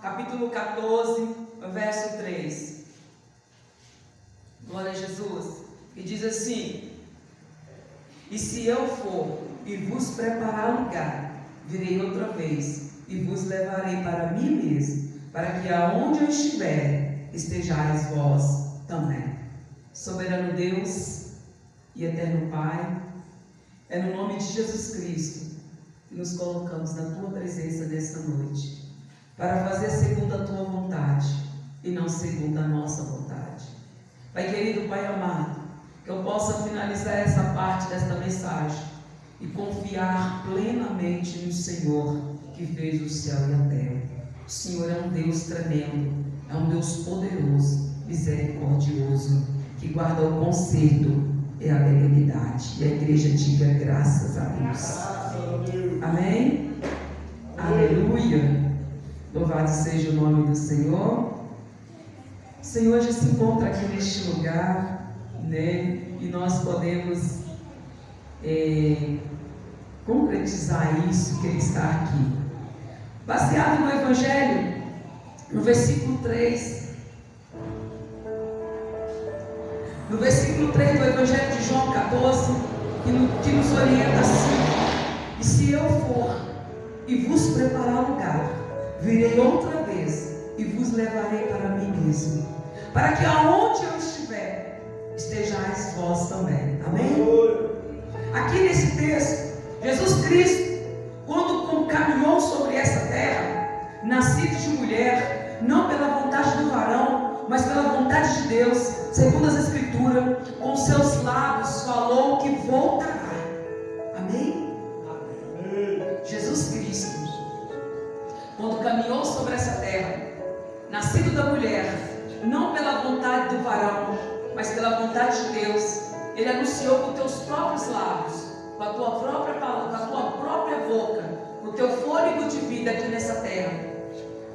capítulo 14, verso 3. Glória a Jesus. E diz assim: e se eu for e vos preparar lugar, virei outra vez e vos levarei para mim mesmo, para que aonde eu estiver, estejais vós também. Soberano Deus e eterno Pai, é no nome de Jesus Cristo que nos colocamos na Tua presença nesta noite, para fazer segundo a Tua vontade e não segundo a nossa vontade. Pai querido, Pai amado, que eu possa finalizar essa parte desta mensagem e confiar plenamente no Senhor que fez o céu e a terra. O Senhor é um Deus tremendo, é um Deus poderoso, misericordioso, que guarda o conserto e a benignidade. E a igreja diga graças a Deus. Amém? Aleluia. Louvado seja o nome do Senhor. O Senhor já se encontra aqui neste lugar, né? E nós podemos concretizar isso, que Ele está aqui. Baseado no Evangelho, no versículo 3. No versículo 3 do Evangelho de João 14, que nos orienta assim: e se eu for e vos preparar lugar, virei outra vez e vos levarei para mim mesmo, para que aonde eu estiver, estejais vós também. Amém? Aqui nesse texto, Jesus Cristo, quando caminhou sobre essa terra, nascido de mulher, não pela vontade do varão, mas pela vontade de Deus, segundo as Escrituras, com seus lábios falou que voltará. Amém? Jesus Cristo, quando caminhou sobre essa terra, nascido da mulher, não pela vontade do varão, mas pela vontade de Deus, Ele anunciou com teus próprios lábios, com a tua própria palavra, com a tua própria boca, com o teu fôlego de vida aqui nessa terra,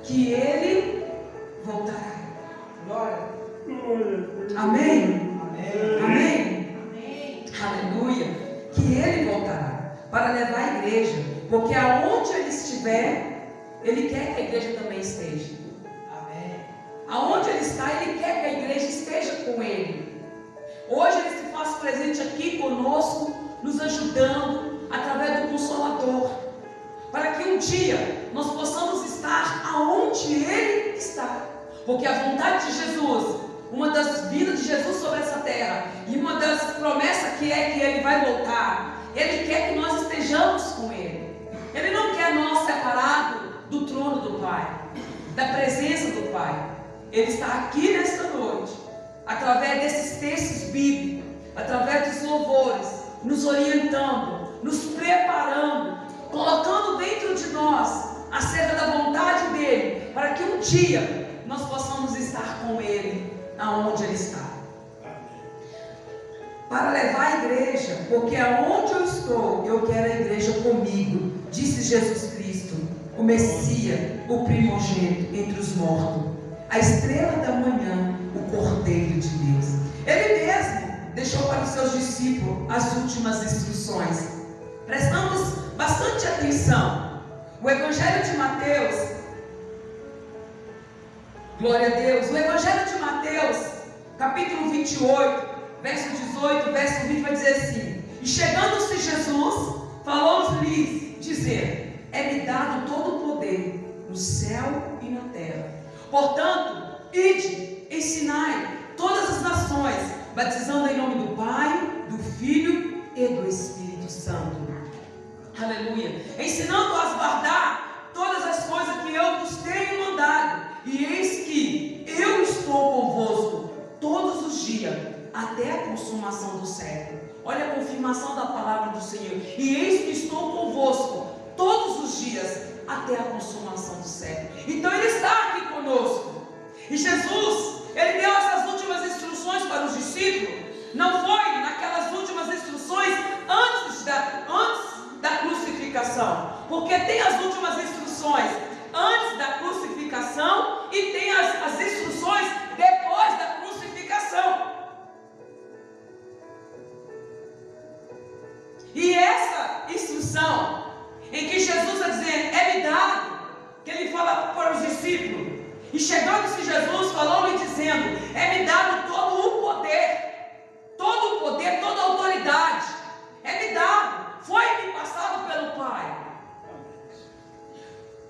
que Ele voltará. Glória. Amém? Amém? Amém? Aleluia. Que Ele voltará para levar a igreja, porque aonde Ele estiver, Ele quer que a igreja também esteja. Amém. Aonde Ele está, Ele quer que a igreja esteja com Ele. Hoje Ele se faz presente aqui conosco, nos ajudando através do Consolador, para que um dia nós possamos estar aonde Ele está, porque a vontade de Jesus, uma das vidas de Jesus sobre essa terra, e uma das promessas que é que Ele vai voltar, Ele quer que nós estejamos com Ele. Ele não quer nós separados do trono do Pai, da presença do Pai. Ele está aqui nesta noite, através desses textos bíblicos, através dos louvores, nos orientando, nos preparando, colocando dentro de nós acerca da vontade dEle, para que um dia nós possamos estar com Ele aonde Ele está. Para levar a igreja, porque aonde eu estou, eu quero a igreja comigo, disse Jesus Cristo, o Messias, o primogênito entre os mortos, a estrela da manhã, o Cordeiro de Deus. Ele mesmo deixou para os seus discípulos as últimas instruções. Prestamos bastante atenção. O Evangelho de Mateus, glória a Deus, o Evangelho de Mateus, capítulo 28, verso 18, verso 20, vai dizer assim: e chegando-se Jesus, falou-lhes, dizendo: é-me dado todo o poder no céu e na terra. Portanto, ide, ensinai todas as nações, batizando em nome do Pai, do Filho e do Espírito Santo. Aleluia. Ensinando-as a guardar todas as coisas que eu vos tenho mandado. E eis que eu estou convosco todos os dias, até a consumação do século. Olha a confirmação da palavra do Senhor. E eis que estou convosco todos os dias, até a consumação do século. Então Ele está aqui conosco. E Jesus, Ele deu essas últimas instruções para os discípulos. Não foi naquelas últimas instruções antes da crucificação, porque tem as últimas instruções antes da crucificação e tem as instruções depois da crucificação. E essa instrução em que Jesus está dizendo, é-me dado, que Ele fala para os discípulos, E chegando-se Jesus, falou-lhe dizendo: é-me dado todo o poder, toda a autoridade, é-me dado, foi-me passado pelo Pai,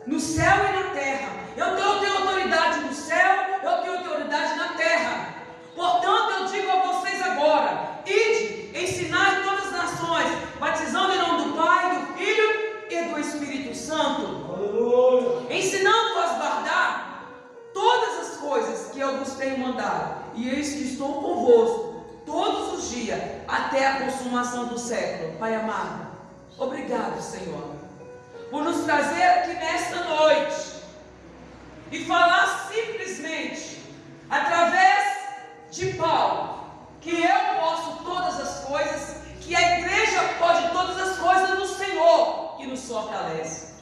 no céu e na terra. Eu tenho autoridade no céu, eu tenho autoridade na terra. Portanto, eu digo a vocês agora: ide, ensinai todas as nações, batizando em nome do Pai, do Filho e do Espírito Santo, ensinando-os a guardar todas as coisas que eu vos tenho mandado, e eis que estou convosco todos os dias, até a consumação do século. Pai amado, obrigado, Senhor, por nos trazer aqui nesta noite e falar simplesmente, através de Paulo, que eu posso todas as coisas, que a igreja pode todas as coisas no Senhor, que nos fortalece.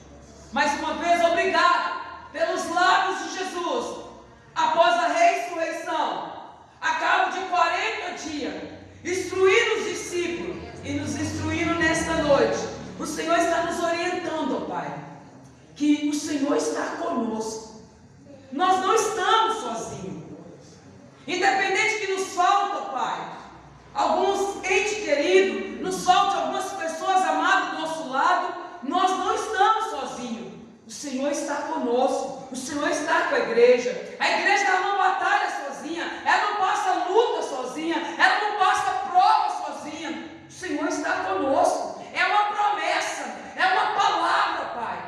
Mais uma vez, obrigado pelos lábios de Jesus, após a ressurreição, a cabo de 40 dias, instruindo os discípulos e nos instruindo nesta noite. O Senhor está nos orientando, ó Pai, que o Senhor está conosco. Nós não estamos sozinhos. Independente que nos falta, Pai, alguns entes queridos, nos falte algumas pessoas amadas do nosso lado, nós não estamos sozinhos. O Senhor está conosco, o Senhor está com a igreja. A igreja ela não batalha sozinha, ela não passa luta sozinha, ela não passa prova sozinha. O Senhor está conosco. É uma promessa, é uma palavra, Pai.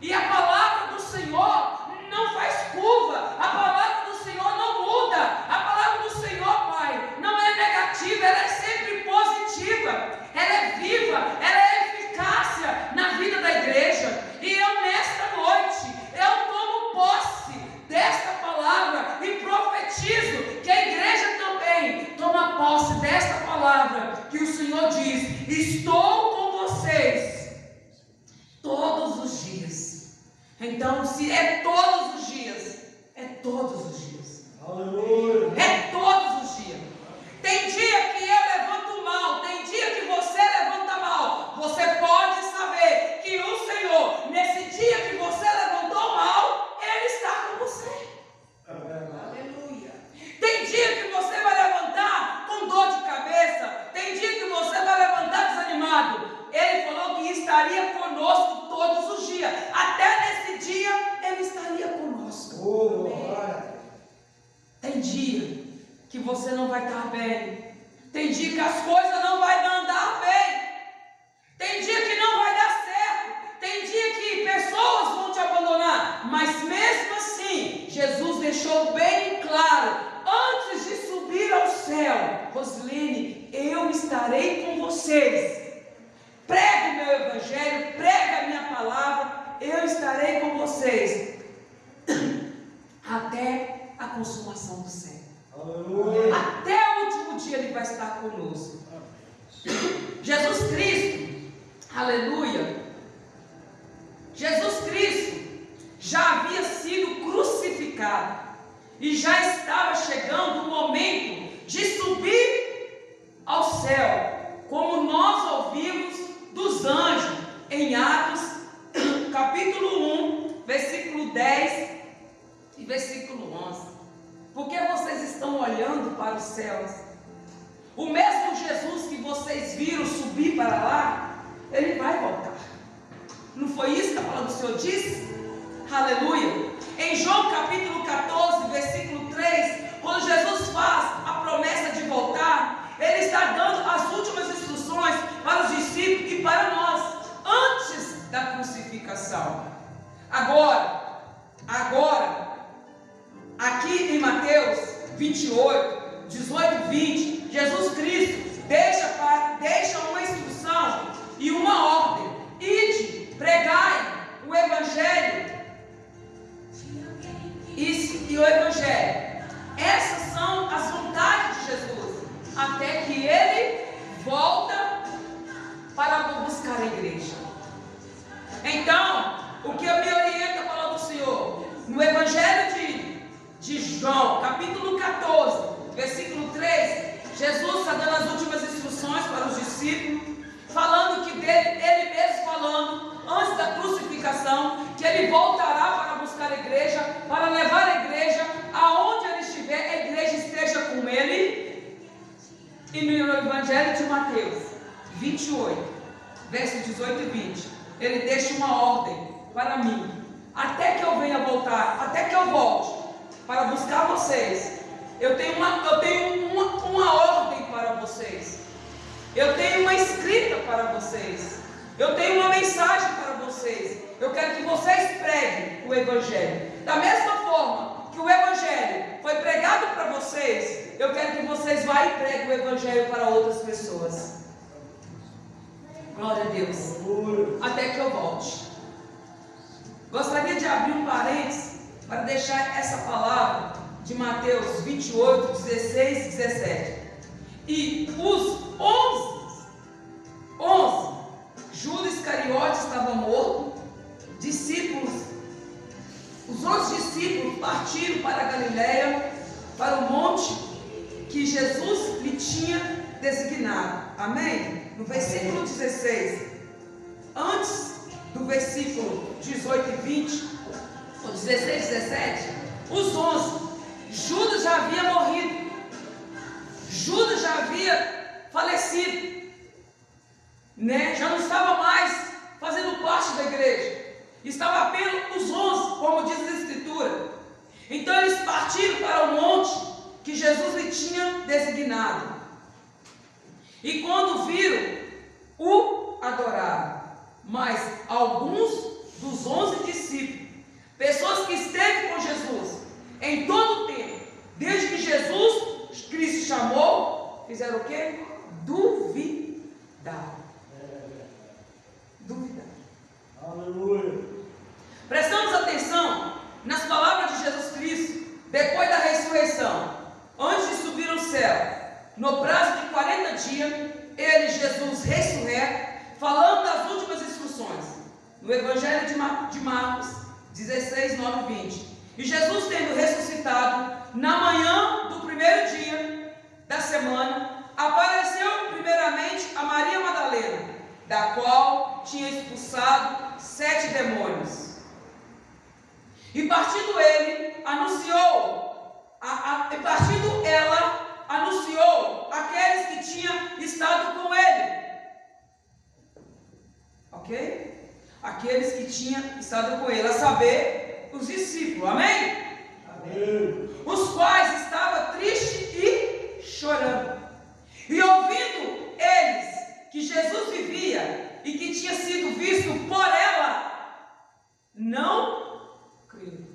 E a palavra do Senhor não faz curva, a palavra do Senhor não muda. A palavra do Senhor, Pai, não é negativa, ela é sempre positiva, ela é viva, ela é eficácia na vida da igreja. E eu nesta noite, eu tomo posse desta palavra e profetizo que a igreja também toma posse desta palavra, que o Senhor diz: estou com vocês todos os dias. Então, se é todos os dias, é todos os dias. Aleluia. É todos os dias. Tem dia que eu levanto mal, tem dia que você levanta mal. Você pode saber que o Senhor, nesse dia que você levantou mal, Ele está com você. Aleluia. Tem dia que você vai levantar com dor de cabeça, tem dia que você vai levantar desanimado. Ele falou que estaria conosco todos os dias. Até nesse dia, Ele estaria conosco. Tem dia que você não vai estar bem. Tem dia que as coisas não vão andar bem. Tem dia que não vai dar certo. Tem dia que pessoas vão te abandonar. Mas mesmo assim, Jesus deixou bem claro: antes de subir ao céu, Rosline, eu estarei com vocês. Prega o meu evangelho, prega a minha palavra, eu estarei com vocês até a consumação do século. Aleluia. Até o último dia Ele vai estar conosco. Jesus Cristo, aleluia, Jesus Cristo já havia sido crucificado e já estava chegando o momento de subir ao céu, como nós ouvimos dos anjos em Atos capítulo 1, versículo 10 e versículo 11. Porque vocês estão olhando para os céus? O mesmo Jesus que vocês viram subir para lá, Ele vai voltar. Não foi isso que a palavra do Senhor disse? Aleluia. Em João capítulo 14, versículo 3, quando Jesus faz a promessa de voltar, Ele está dando as últimas instruções para os discípulos e para nós, antes da crucificação. Agora, aqui em Mateus 28, 18 e 20, Jesus Cristo deixa uma instrução e uma ordem: ide, pregai o Evangelho e o Evangelho. Essas são as vontades de Jesus, até que Ele volta para buscar a igreja. Então, o que me orienta a palavra do Senhor, no Evangelho de João, capítulo 14, versículo 3, Jesus está dando as últimas instruções para os discípulos, falando que ele mesmo falando, antes da crucificação, que Ele voltará para buscar a igreja, para levar a igreja Evangelho de Mateus 28, versos 18 e 20, ele deixa uma ordem para mim, até que eu venha voltar, até que eu volte para buscar vocês. Eu tenho uma ordem para vocês. Eu tenho uma escrita para vocês. Eu tenho uma mensagem para vocês. Eu quero que vocês preguem o Evangelho. Da mesma forma que o Evangelho foi pregado para vocês, eu quero que vocês vá e preguem o Evangelho para outras pessoas. Glória a Deus. Até que eu volte. Gostaria de abrir um parênteses para deixar essa palavra de Mateus 28, 16 e 17. E os 11, Judas Iscariote estava morto, os 11 discípulos partiram para a Galileia, para o monte que Jesus lhe tinha designado. Amém? No versículo 16, antes do versículo 18 e 20, ou 16 e 17, os 11, Judas já havia morrido, Judas já havia falecido, né? Já não estava mais fazendo parte da igreja, estava apenas os 11, como diz a Escritura. Então eles partiram para o monte que Jesus lhe tinha designado, e quando viram, o adoraram. Mas alguns dos 11 discípulos, pessoas que esteve com Jesus em todo o tempo, desde que Jesus Cristo chamou, fizeram o quê? Duvidar. Duvidar. Aleluia. Prestamos atenção nas palavras de Jesus Cristo depois da ressurreição, antes de subir ao céu. No prazo de 40 dias, ele, Jesus ressurreto, falando das últimas instruções, no Evangelho de Marcos 16, 9 e 20. E Jesus, tendo ressuscitado, na manhã do primeiro dia da semana, apareceu primeiramente a Maria Madalena, da qual tinha expulsado 7 demônios. E partindo ela, anunciou aqueles que tinham estado com ele. Ok? Aqueles que tinham estado com ele, a saber, os discípulos, amém? Amém. Os quais estavam tristes e chorando. E ouvindo eles que Jesus vivia e que tinha sido visto por ela, não creram.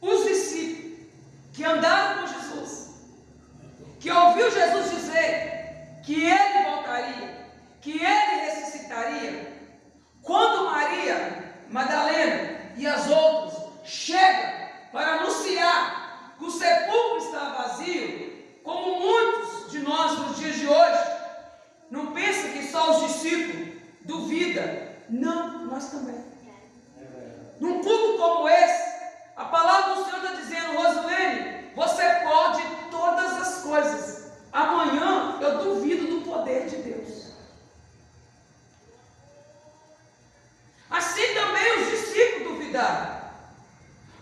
Os discípulos que andaram com Jesus, que ouviu Jesus dizer que ele voltaria, que ele ressuscitaria, quando Maria Madalena e as outras chegam para anunciar que o sepulcro está vazio, como muitos de nós nos dias de hoje, não pensa que só os discípulos duvidam. Não, nós também. Num culto como esse, a palavra do Senhor está dizendo: Rosilene, você pode todas as coisas. Amanhã eu duvido do poder de Deus. Assim também os discípulos duvidaram.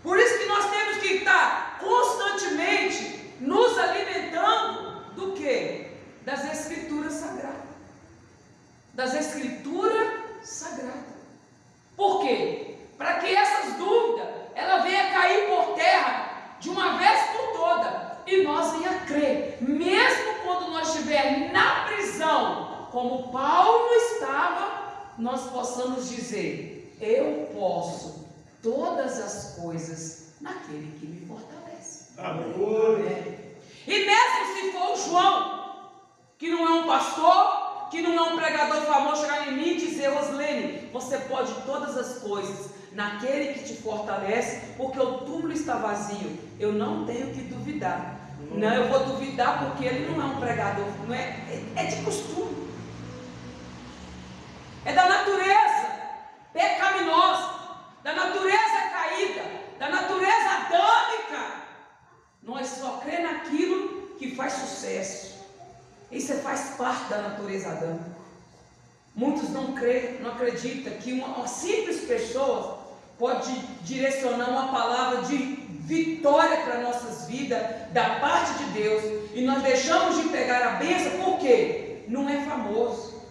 Por isso que nós temos que estar constantemente nos alimentando do quê? Das Escrituras Sagradas. Das Escrituras Sagradas. Por quê? Para que essas dúvidas ela venha cair por terra de uma vez por toda e nós venha crer, mesmo quando nós estivermos na prisão, como Paulo estava, nós possamos dizer: eu posso todas as coisas naquele que me fortalece. Amém. E mesmo se for o João, que não é um pastor, que não é um pregador famoso, chegar em mim e dizer: Rosilene, você pode todas as coisas naquele que te fortalece, porque o túmulo está vazio. Eu não tenho que duvidar. Não, eu vou duvidar porque ele não é um pregador, não é de costume. É da natureza pecaminosa, da natureza caída, da natureza adâmica. Nós só cremos naquilo que faz sucesso. Isso faz parte da natureza adâmica. Muitos não creem, não acreditam que uma simples pessoa pode direcionar uma palavra de vitória para nossas vidas, da parte de Deus, e nós deixamos de pegar a bênção, por quê? Não é famoso,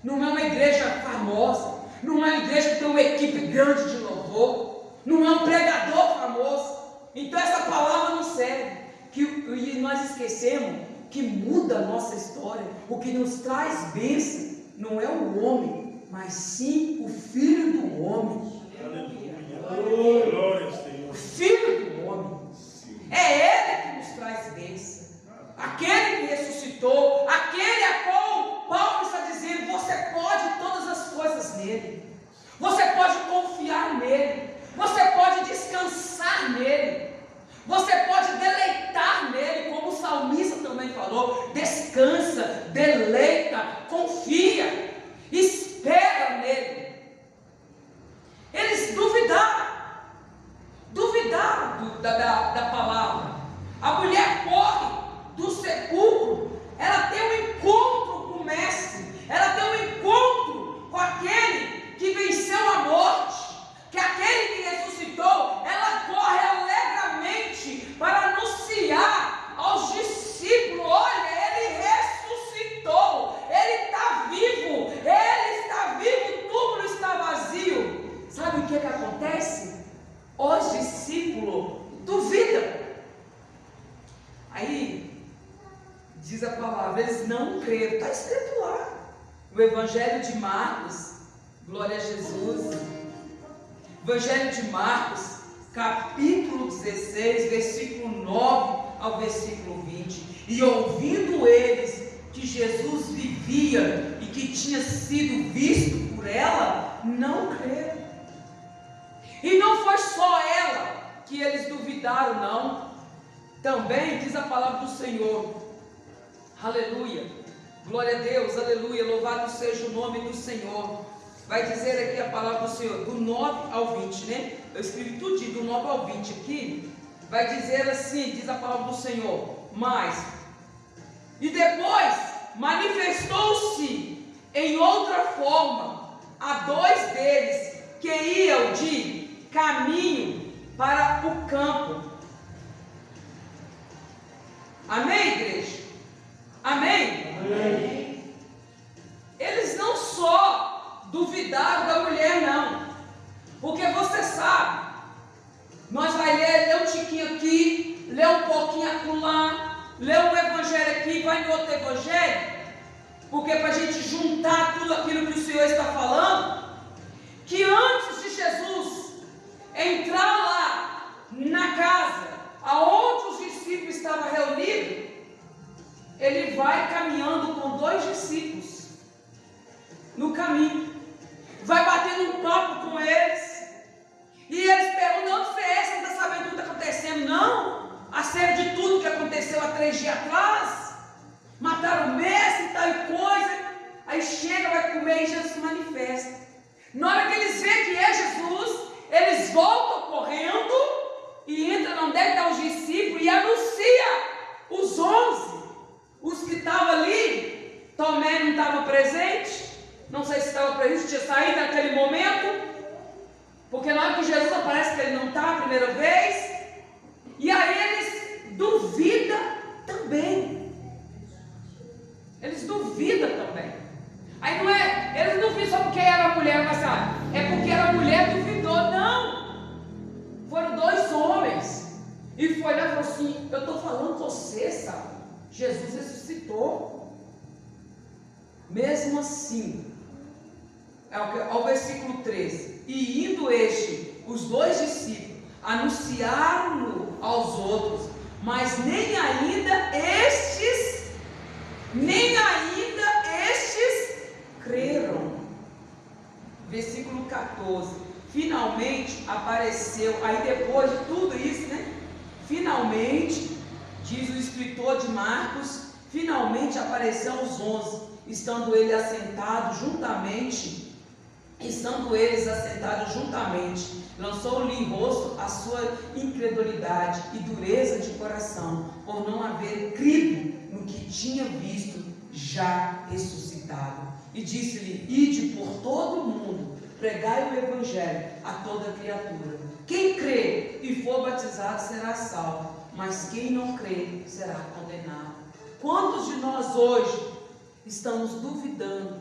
não é uma igreja famosa, não é uma igreja que tem uma equipe grande de louvor, não é um pregador famoso, então essa palavra não serve, e nós esquecemos que muda a nossa história, o que nos traz bênção, não é o homem, mas sim o Filho do homem. Glória, Senhor. O Filho do homem. É Ele que nos traz bênção. Aquele que ressuscitou, aquele a qual Paulo está dizendo, você pode todas as coisas nele. Você pode confiar nele. Você pode descansar nele. Você pode deleitar nele, como o salmista também falou. Descansa, deleita, confia, espera nele. Eles duvidaram da palavra. A mulher corre do sepulcro, ela tem um encontro com o Mestre, ela tem um encontro com aquele que venceu a morte, que aquele que ressuscitou. Ela corre alegremente para anunciar aos discípulos: olha, ele ressuscitou, ele está vivo, o túmulo está vazio. Sabe o que acontece? Os discípulos duvidam. Aí diz a palavra, eles não creram. Está escrito lá, o Evangelho de Marcos, glória a Jesus. Evangelho de Marcos, capítulo 16, versículo 9 ao versículo 20. E ouvindo eles que Jesus vivia e que tinha sido visto por ela, não creram. E não foi só ela que eles duvidaram, não. Também diz a palavra do Senhor, aleluia, glória a Deus, aleluia, louvado seja o nome do Senhor. Vai dizer aqui a palavra do Senhor, do 9 ao 20, né? Eu escrevi tudinho, do 9 ao 20 aqui. Vai dizer assim, diz a palavra do Senhor: mas, e depois manifestou-se em outra forma a dois deles que iam de caminho para o campo. Amém, igreja? Amém? Amém. Eles não só duvidaram da mulher, não, porque você sabe, nós vai ler um tiquinho aqui, ler um pouquinho acolá, ler um evangelho aqui, vai em outro evangelho, porque para a gente juntar tudo aquilo que o Senhor está falando, que antes de Jesus entrar lá na casa aonde os discípulos estavam reunidos, ele vai caminhando com dois discípulos no caminho, vai batendo um papo com eles, e eles perguntam: onde você é? Você não está sabendo o que está acontecendo? Não, acerca de tudo que aconteceu há 3 dias atrás, mataram o mestre e tal e coisa. Aí chega, vai comer e Jesus se manifesta. Na hora que eles veem que é Jesus, eles voltam correndo e entram onde estão os discípulos e anuncia os 11, os que estavam ali. Tomé não estava presente, não sei se estava presente, tinha saído naquele momento, porque na hora que Jesus aparece que ele não está a primeira vez, e aí eles duvidam também. Eles duvidam também. Aí não é, eles não duvidam só porque era mulher, mas é porque era mulher, duvidou. Não, foram 2 homens, e foi lá e falou assim: eu estou falando com você, sabe? Jesus ressuscitou. Mesmo assim, ao versículo 13, e indo os 2 discípulos, anunciaram-no aos outros, mas nem ainda estes creram. Versículo 14, finalmente apareceu, aí depois de tudo isso, né? Finalmente, diz o escritor de Marcos, finalmente apareceu os 11, estando eles assentados juntamente, lançou-lhe em rosto a sua incredulidade e dureza de coração, por não haver crido no que tinha visto já ressuscitado. E disse-lhe: ide por todo o mundo, pregai o Evangelho a toda criatura. Quem crê e for batizado será salvo, mas quem não crê será condenado. Quantos de nós hoje estamos duvidando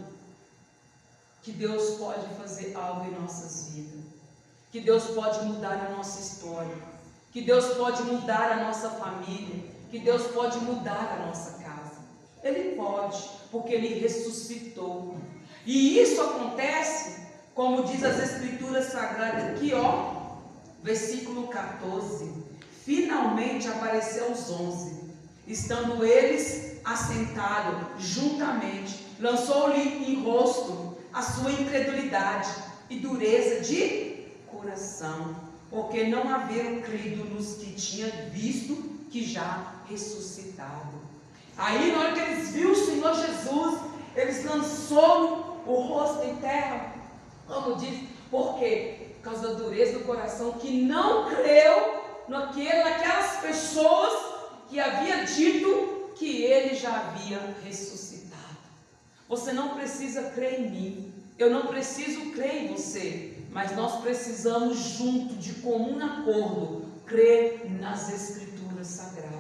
que Deus pode fazer algo em nossas vidas? Que Deus pode mudar a nossa história? Que Deus pode mudar a nossa família? Que Deus pode mudar a nossa casa? Ele pode, porque Ele ressuscitou. E isso acontece, como diz as Escrituras Sagradas aqui, versículo 14. Finalmente apareceu os 11, estando eles assentados juntamente, lançou-lhe em rosto a sua incredulidade e dureza de coração, porque não haveram crido nos que tinha visto que já ressuscitado. Aí, na hora que eles viram o Senhor Jesus, eles lançaram o rosto em terra, como diz, por quê? Por causa da dureza do coração, que não creu naquelas pessoas que havia dito que ele já havia ressuscitado. Você não precisa crer em mim, eu não preciso crer em você, mas nós precisamos junto, de comum acordo, crer nas Escrituras Sagradas.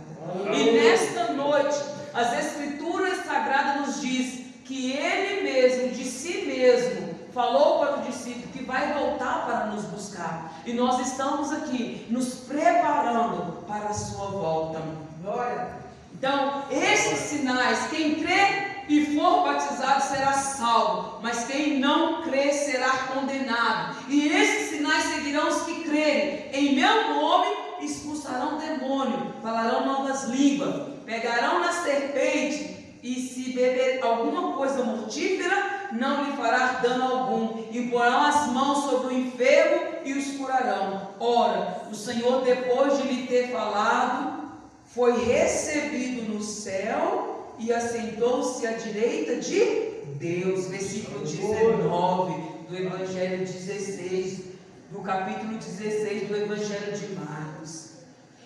E nesta noite, as Escrituras Sagradas nos diz que Ele mesmo, de si mesmo, falou para o discípulo que vai voltar para nos buscar. E nós estamos aqui nos preparando para a sua volta. Glória. Então, esses sinais, quem crê e for batizado será salvo, mas quem não crê será condenado. E esses sinais seguirão os que crerem. Em meu nome expulsarão demônio, falarão novas línguas, pegarão na serpente, e se beber alguma coisa mortífera, não lhe fará dano algum, e porão as mãos sobre o enfermo e os curarão. Ora, o Senhor, depois de lhe ter falado, foi recebido no céu e assentou-se à direita de Deus. Versículo 19 do Evangelho 16, do capítulo 16 do Evangelho de Marcos.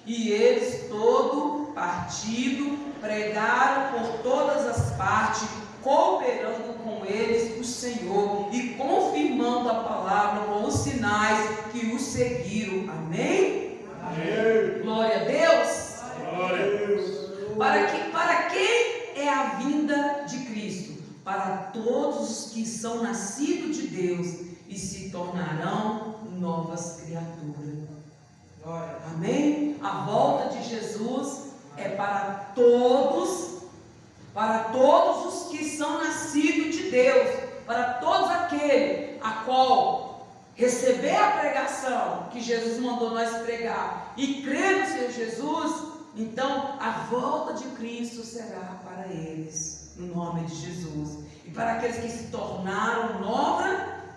E eles, todo partido, pregaram por todas as partes, cooperando com eles o Senhor e confirmando a palavra com os sinais que os seguiram. Amém? Amém. Glória a Deus. Glória a Deus. Para quem é a vinda de Cristo? Para todos os que são nascidos de Deus e se tornarão novas criaturas. Amém? A volta de Jesus é para todos os que são nascidos de Deus, para todos aqueles a qual receber a pregação que Jesus mandou nós pregar e crer no Senhor Jesus. Então a volta de Cristo será para eles, no nome de Jesus. E para aqueles que se tornaram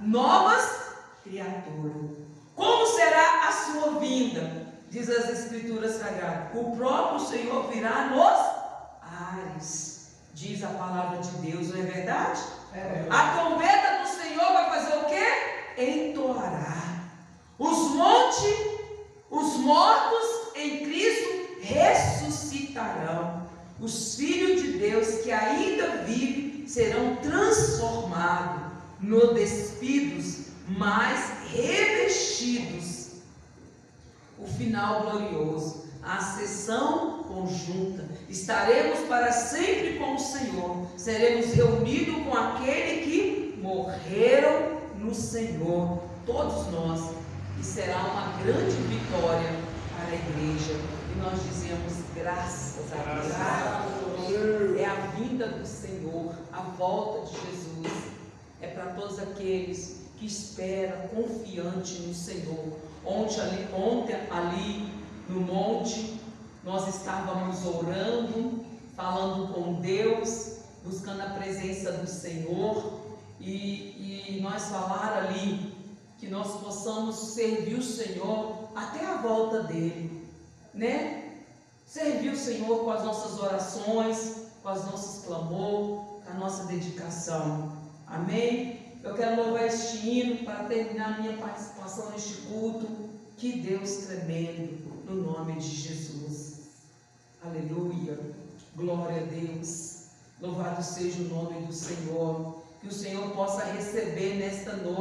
novas criaturas. Como será a sua vinda? Diz as Escrituras Sagradas: o próprio Senhor virá nos ares, diz a palavra de Deus, não é verdade? A trombeta do Senhor vai fazer o quê? Entoará. Os mortos em Cristo ressuscitarão. Os filhos de Deus que ainda vivem serão transformados no despidos, mas revestidos. O final glorioso, a ascensão conjunta, estaremos para sempre com o Senhor, seremos reunidos com aquele que morreram no Senhor, todos nós, e será uma grande vitória para a igreja, e nós dizemos graças a Deus. É a vinda do Senhor, a volta de Jesus, é para todos aqueles que esperam confiante no Senhor. Ontem ali no monte, nós estávamos orando, falando com Deus, buscando a presença do Senhor, e nós falaram ali que nós possamos servir o Senhor até a volta dele, né? Servir o Senhor com as nossas orações, com os nossos clamores, com a nossa dedicação. Amém? Eu quero louvar este hino para terminar minha participação neste culto. Que Deus tremendo, no nome de Jesus. Aleluia. Glória a Deus. Louvado seja o nome do Senhor. Que o Senhor possa receber nesta noite